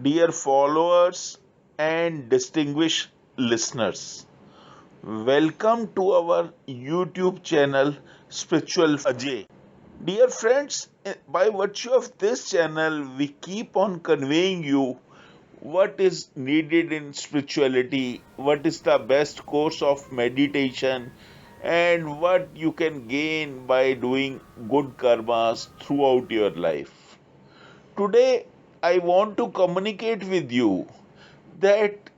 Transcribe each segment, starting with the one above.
dear followers and distinguished listeners. Welcome to our YouTube channel Spiritual Ajay. Dear friends, by virtue of this channel, we keep on conveying you what is needed in spirituality, what is the best course of meditation, and what you can gain by doing good karmas throughout your life. Today, I want to communicate with you that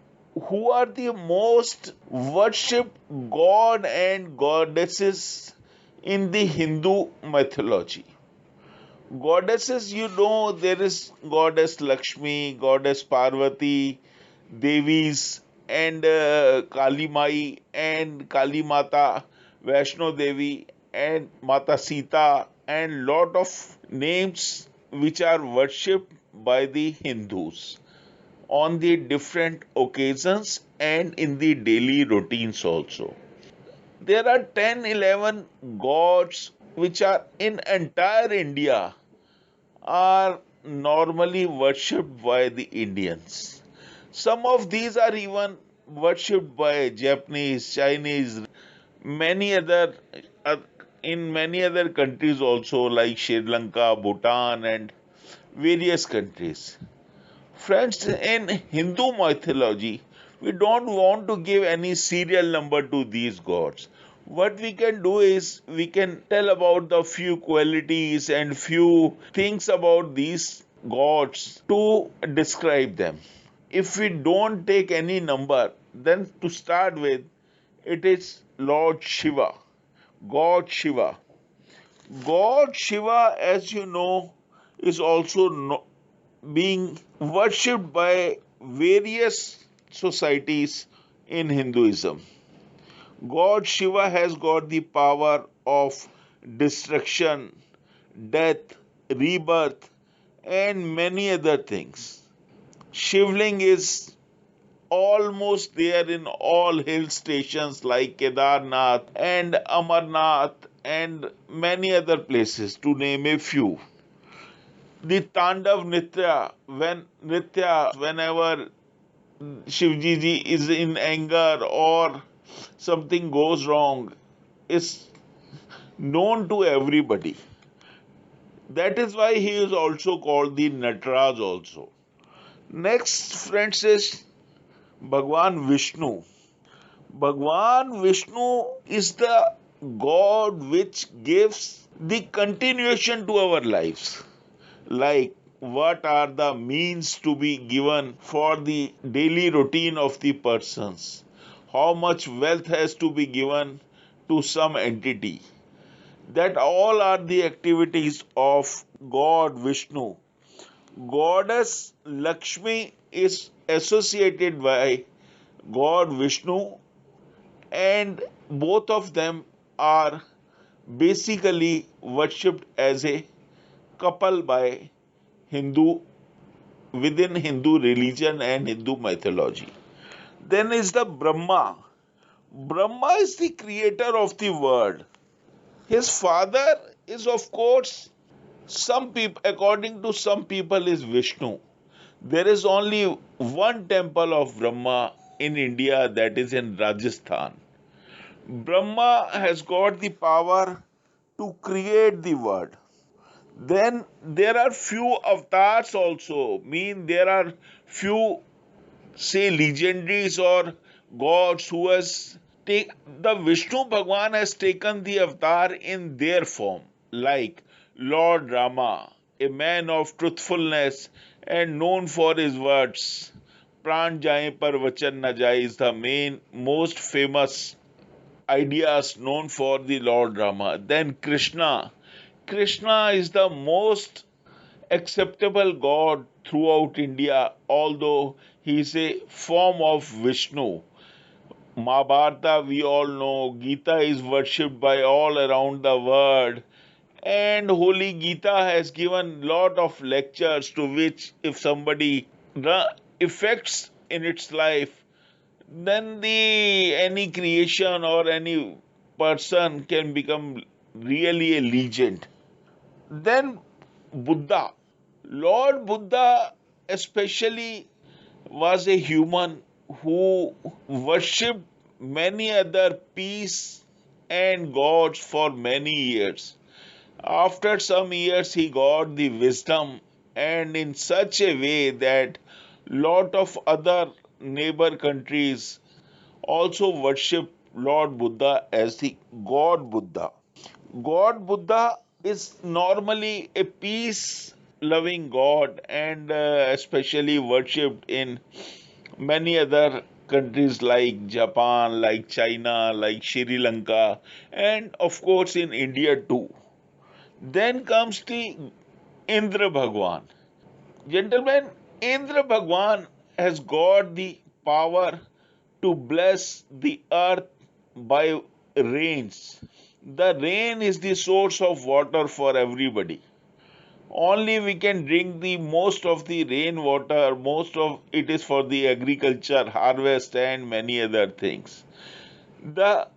who are the most worshipped god and goddesses in the Hindu mythology. Goddesses, there is goddess Lakshmi, goddess Parvati, Devis, and Kali Mai, and Kali Mata, Vaishno Devi, and Mata Sita, and lot of names which are worshipped by the Hindus on the different occasions and in the daily routines also. There are 10, 11 gods which are in entire India are normally worshipped by the Indians. Some of these are even worshipped by Japanese, Chinese, many other uh, in many other countries also like Sri Lanka, Bhutan and various countries. Friends, in Hindu mythology, we don't want to give any serial number to these gods. What we can do is we can tell about the few qualities and few things about these gods to describe them. If we don't take any number, then to start with, it is Lord Shiva, God Shiva. God Shiva, as you know, is also being worshipped by various societies in Hinduism. God Shiva has got the power of destruction, death, rebirth, and many other things. Shivling is almost there in all hill stations like Kedarnath and Amarnath and many other places, to name a few. The Tandav Nitya, whenever Shivji ji is in anger or something goes wrong, is known to everybody. That is why he is also called the Nataraj also. Next, friends, is Bhagwan Vishnu. Bhagwan Vishnu is the God which gives the continuation to our lives. Like what are the means to be given for the daily routine of the persons, how much wealth has to be given to some entity. That all are the activities of God Vishnu. Goddess Lakshmi is associated by God Vishnu, and both of them are basically worshipped as a couple by Hindu within Hindu religion and Hindu mythology. Then is the Brahma. Brahma is the creator of the world. His father is, of course, some people, according to some people, is Vishnu. There is only one temple of Brahma in India, that is in Rajasthan. Brahma has got the power to create the world. Then there are few avatars also, mean there are few, say, legendaries or gods who has take the Vishnu Bhagwan has taken the avatar in their form, like Lord Rama, a man of truthfulness and known for his words. Pran jaye par vachan na jaye is the main most famous ideas known for the Lord Rama. Then Krishna. Krishna is the most acceptable God throughout India, although he is a form of Vishnu. Mahabharata, we all know, Gita is worshipped by all around the world, and Holy Gita has given lot of lectures to which, if somebody effects in its life, then the any creation or any person can become really a legend. Then Buddha. Lord Buddha especially was a human who worshipped many other peace and gods for many years. After some years, he got the wisdom, and in such a way that lot of other neighbor countries also worship Lord Buddha as the God Buddha. God Buddha is normally a peace loving God and especially worshipped in many other countries like Japan, like China, like Sri Lanka, and of course in India too. Then comes the Indra Bhagwan. Gentlemen, Indra Bhagwan has got the power to bless the earth by rains. The rain is the source of water for everybody. Only we can drink the most of the rainwater, most of it is for the agriculture, harvest, and many other things. The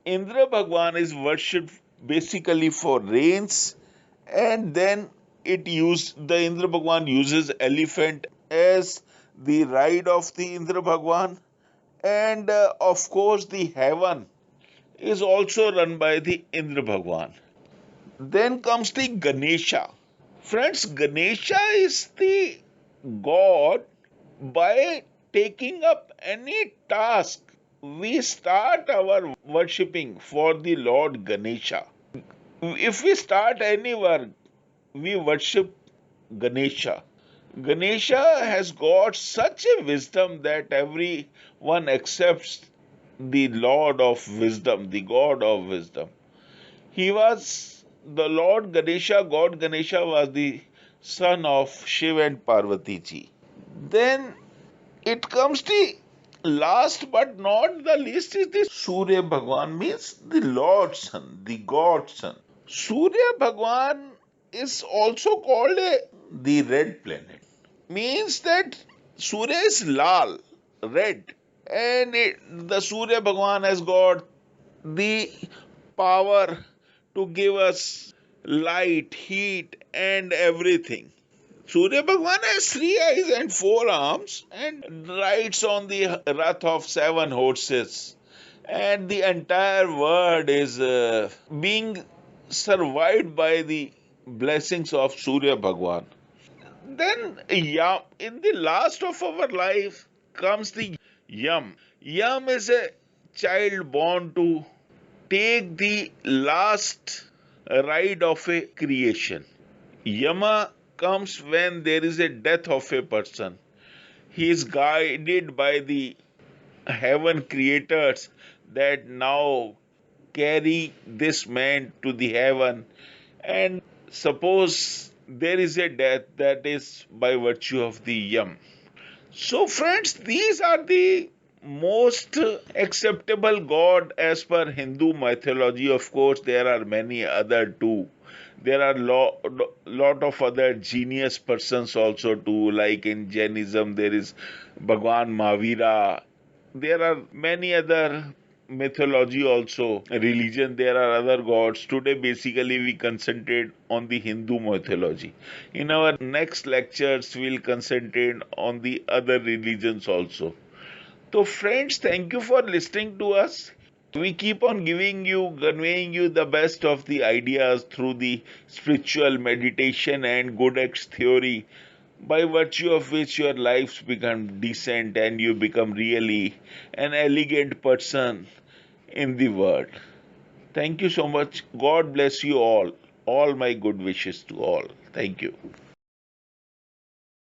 Indra Bhagwan is worshipped basically for rains, and then the Indra Bhagwan uses elephant as the ride of the Indra Bhagwan, and of course the heaven is also run by the Indra Bhagwan. Then comes the Ganesha. Friends, Ganesha is the god. By taking up any task, we start our worshipping for the Lord Ganesha. If we start any work, we worship Ganesha. Ganesha has got such a wisdom that everyone accepts the Lord of wisdom, the God of wisdom. He was the Lord Ganesha, God Ganesha was the son of Shiv and Parvati ji. Then it comes the last but not the least is the Surya Bhagwan, means the Lord's son, the God's son. Surya Bhagwan is also called the red planet. Means that Surya is Lal, red. And the Surya Bhagwan has got the power to give us light, heat, and everything. Surya Bhagwan has three eyes and four arms and rides on the rath of seven horses. And the entire world is being survived by the blessings of Surya Bhagwan. Then, Yam, in the last of our life comes the Yam. Yam is a child born to take the last ride of a creation. Yama comes when there is a death of a person. He is guided by the heaven creators that now carry this man to the heaven. And suppose there is a death, that is by virtue of the Yam. So, friends, these are the most acceptable god as per Hindu mythology. Of course, there are many other too. There are lot of other genius persons also too. Like in Jainism, there is Bhagwan Mahavira. There are many other mythology also religion, there are other gods. Today basically we concentrate on the Hindu mythology. In our next lectures we'll concentrate on the other religions also. So friends, thank you for listening to us. We keep on conveying you the best of the ideas through the spiritual meditation and good acts theory, by virtue of which your lives become decent and you become really an elegant person in the world. Thank you so much. God bless you all. All my good wishes to all. Thank you.